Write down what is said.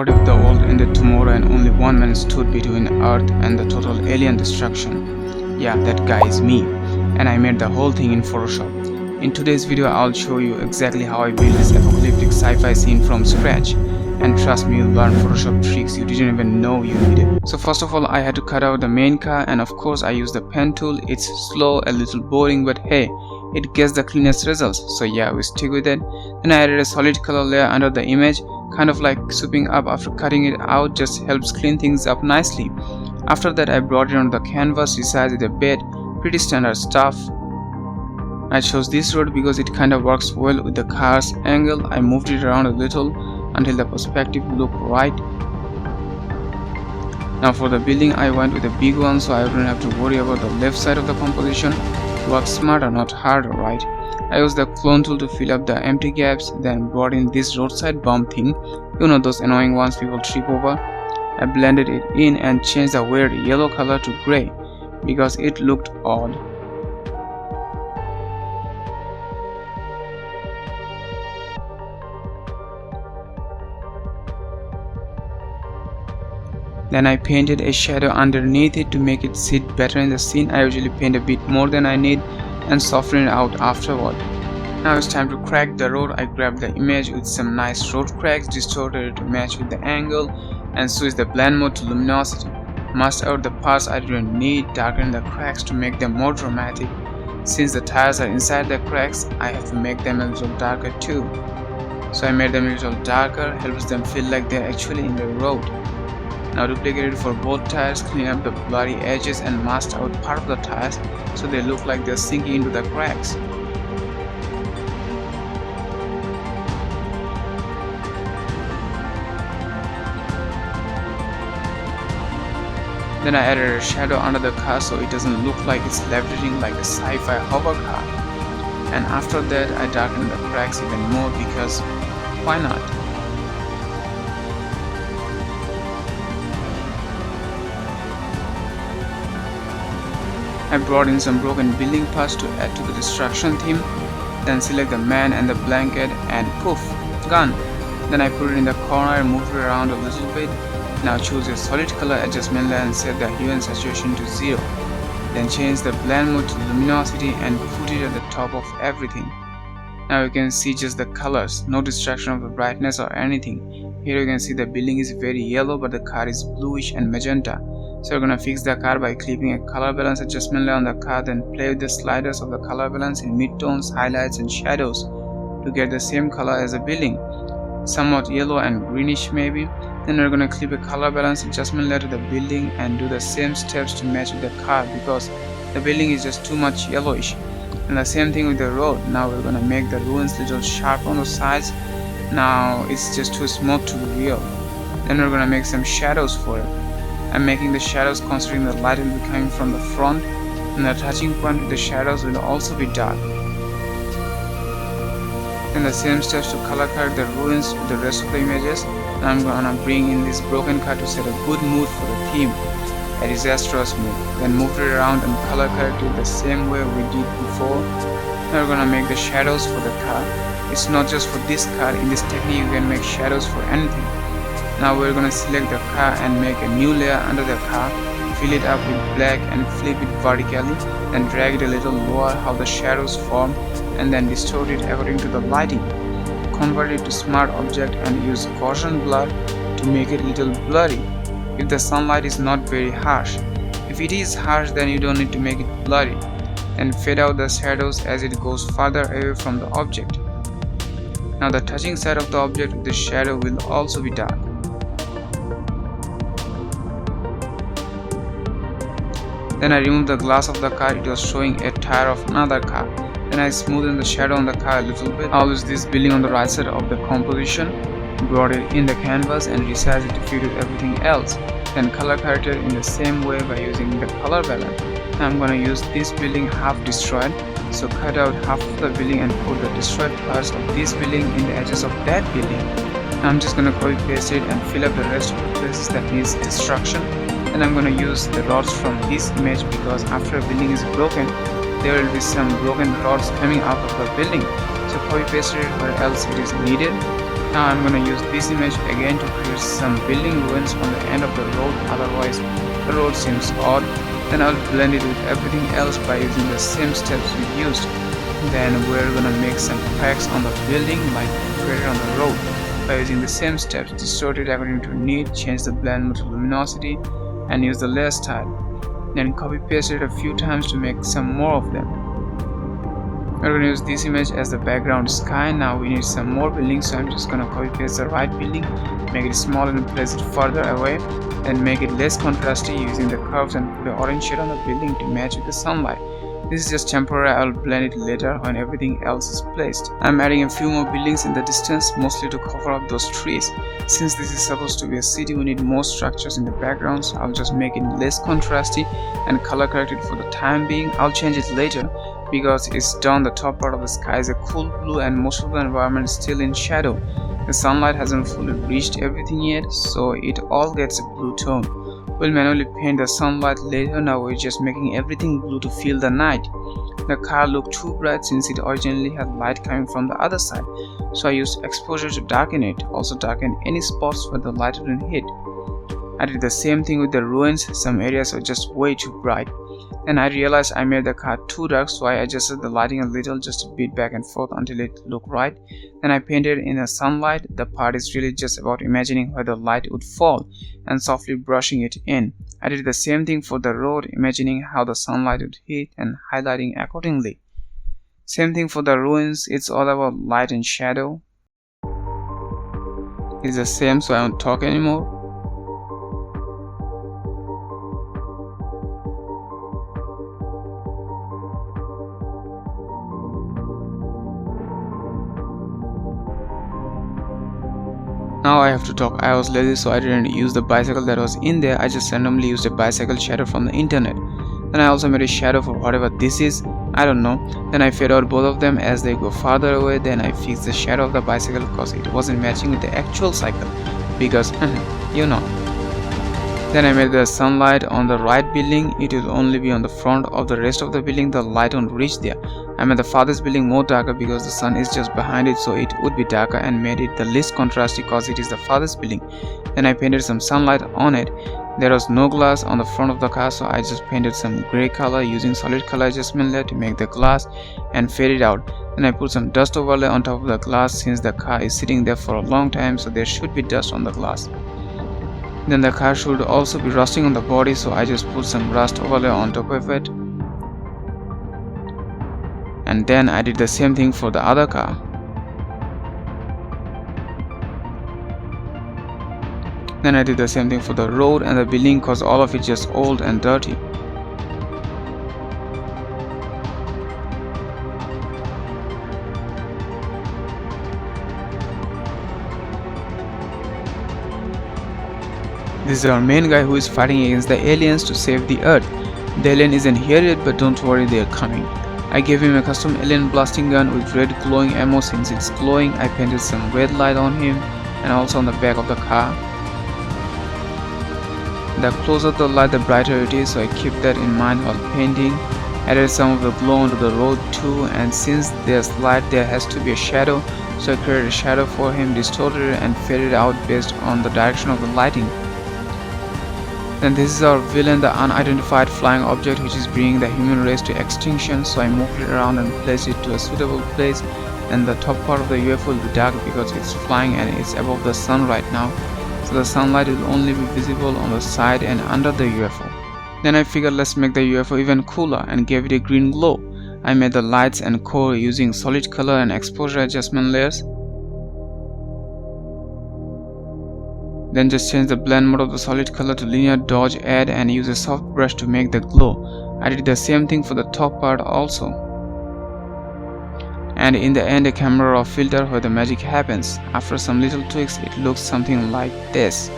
What if the world ended tomorrow and only one man stood between Earth and the total alien destruction? Yeah, that guy is me, and I made the whole thing in Photoshop. In today's video, I'll show you exactly how I built this apocalyptic sci-fi scene from scratch. And trust me, you'll learn Photoshop tricks you didn't even know you needed. So first of all, I had to cut out the main car, and of course I used the pen tool. It's slow, a little boring, but hey, it gets the cleanest results. So yeah, we stick with it. Then I added a solid color layer under the image, kind of like swooping up after cutting it out, just helps clean things up nicely. After that, I brought it on the canvas, resized it a bit, pretty standard stuff. I chose this road because it kind of works well with the car's angle. I moved it around a little until the perspective looked right. Now for the building, I went with a big one so I wouldn't have to worry about the left side of the composition. Work smarter, not harder, right? I used the clone tool to fill up the empty gaps, then brought in this roadside bump thing, you know, those annoying ones people trip over. I blended it in and changed the weird yellow color to grey because it looked odd. Then I painted a shadow underneath it to make it sit better in the scene. I usually paint a bit more than I need and soften it out afterward. Now it's time to crack the road. I grabbed the image with some nice road cracks, distorted it to match with the angle, and switched the blend mode to luminosity. Masked out the parts I didn't need, darkened the cracks to make them more dramatic. Since the tires are inside the cracks, I have to make them a little darker too. So I made them a little darker, helps them feel like they're actually in the road. Now duplicate it for both tires, clean up the blurry edges and masked out part of the tires so they look like they're sinking into the cracks. Then I added a shadow under the car so it doesn't look like it's levitating like a sci-fi hover car. And after that, I darkened the cracks even more because why not? I brought in some broken building parts to add to the destruction theme, then select the man and the blanket and poof, gone. Then I put it in the corner and moved it around a little bit. Now choose a solid color adjustment layer and set the hue and saturation to 0. Then change the blend mode to luminosity and put it at the top of everything. Now you can see just the colors, no distraction of the brightness or anything. Here you can see the building is very yellow but the car is bluish and magenta. So we're gonna fix the car by clipping a color balance adjustment layer on the car, then play with the sliders of the color balance in midtones, highlights and shadows to get the same color as the building, somewhat yellow and greenish maybe. Then we're gonna clip a color balance adjustment layer to the building and do the same steps to match with the car because the building is just too much yellowish. And the same thing with the road. Now we're gonna make the ruins little sharp on the sides. Now it's just too smooth to be real. Then we're gonna make some shadows for it. I'm making the shadows considering the light will be coming from the front, and the touching point with the shadows will also be dark. Then the same steps to color correct the ruins with the rest of the images. And I'm gonna bring in this broken car to set a good mood for the theme, a disastrous mood. Then move it around and color correct it the same way we did before. Now we're gonna make the shadows for the car. It's not just for this car. In this technique you can make shadows for anything. Now we're gonna select the car and make a new layer under the car, fill it up with black and flip it vertically, then drag it a little lower how the shadows form and then distort it according to the lighting. Convert it to smart object and use Gaussian blur to make it a little blurry if the sunlight is not very harsh. If it is harsh, then you don't need to make it blurry. And fade out the shadows as it goes farther away from the object. Now the touching side of the object with the shadow will also be dark. Then I removed the glass of the car, it was showing a tire of another car. Then I smoothed the shadow on the car a little bit. I'll use this building on the right side of the composition, brought it in the canvas and resized it to fit with everything else. Then color corrected in the same way by using the color balance. Now I'm gonna use this building half destroyed, so cut out half of the building and put the destroyed parts of this building in the edges of that building. Now I'm just gonna copy paste it and fill up the rest of the places that needs destruction. And I'm going to use the rods from this image because after a building is broken, there will be some broken rods coming out of the building. So copy paste it where else it is needed. Now I'm gonna use this image again to create some building ruins on the end of the road, otherwise the road seems odd. Then I'll blend it with everything else by using the same steps we used. Then we're gonna make some cracks on the building like created on the road. By using the same steps, distort it according to need, change the blend mode to luminosity, and use the layer style. Then copy paste it a few times to make some more of them. We're going to use this image as the background sky. Now we need some more buildings, so I'm just going to copy paste the right building, make it small and place it further away, then make it less contrasty using the curves and put an orange shade on the building to match with the sunlight. This is just temporary, I'll blend it later when everything else is placed. I'm adding a few more buildings in the distance, mostly to cover up those trees. Since this is supposed to be a city, we need more structures in the background, so I'll just make it less contrasty and color correct it for the time being. I'll change it later because it's done. The top part of the sky is a cool blue and most of the environment is still in shadow. The sunlight hasn't fully reached everything yet, so it all gets a blue tone. We'll manually paint the sunlight later. Now we're just making everything blue to fill the night. The car looked too bright since it originally had light coming from the other side, so I used exposure to darken it, also darken any spots where the light wouldn't hit. I did the same thing with the ruins, some areas were just way too bright. Then I realized I made the car too dark, so I adjusted the lighting a little, just a bit back and forth until it looked right. Then I painted in the sunlight. The part is really just about imagining where the light would fall and softly brushing it in. I did the same thing for the road, imagining how the sunlight would hit and highlighting accordingly. Same thing for the ruins, it's all about light and shadow. It's the same, so I won't talk anymore. Now I have to talk. I was lazy, so I didn't use the bicycle that was in there. I just randomly used a bicycle shadow from the internet. Then I also made a shadow for whatever this is, I don't know. Then I fade out both of them as they go farther away. Then I fixed the shadow of the bicycle because it wasn't matching with the actual cycle, because you know. Then I made the sunlight on the right building. It will only be on the front of the rest of the building. The light won't reach there. I made the farthest building more darker because the sun is just behind it, so it would be darker, and made it the least contrasty because it is the farthest building. Then I painted some sunlight on it. There was no glass on the front of the car, so I just painted some gray color using solid color adjustment layer to make the glass and fade it out. Then I put some dust overlay on top of the glass since the car is sitting there for a long time, so there should be dust on the glass. Then the car should also be rusting on the body, so I just put some rust overlay on top of it. And then I did the same thing for the other car. Then I did the same thing for the road and the building because all of it just old and dirty. This is our main guy who is fighting against the aliens to save the earth. The alien isn't here yet, but don't worry, they are coming. I gave him a custom alien blasting gun with red glowing ammo. Since it's glowing, I painted some red light on him and also on the back of the car. The closer the light, the brighter it is, so I keep that in mind while painting. Added some of the glow onto the road too, and since there's light, there has to be a shadow, so I created a shadow for him, distorted it and faded out based on the direction of the lighting. Then this is our villain, the unidentified flying object which is bringing the human race to extinction, so I moved it around and placed it to a suitable place. And the top part of the UFO will be dark because it's flying and it's above the sun right now, so the sunlight will only be visible on the side and under the UFO. Then I figured let's make the UFO even cooler and gave it a green glow. I made the lights and core using solid color and exposure adjustment layers. Then just change the blend mode of the solid color to linear dodge add and use a soft brush to make the glow. I did the same thing for the top part also. And in the end, a camera raw filter where the magic happens. After some little tweaks, it looks something like this.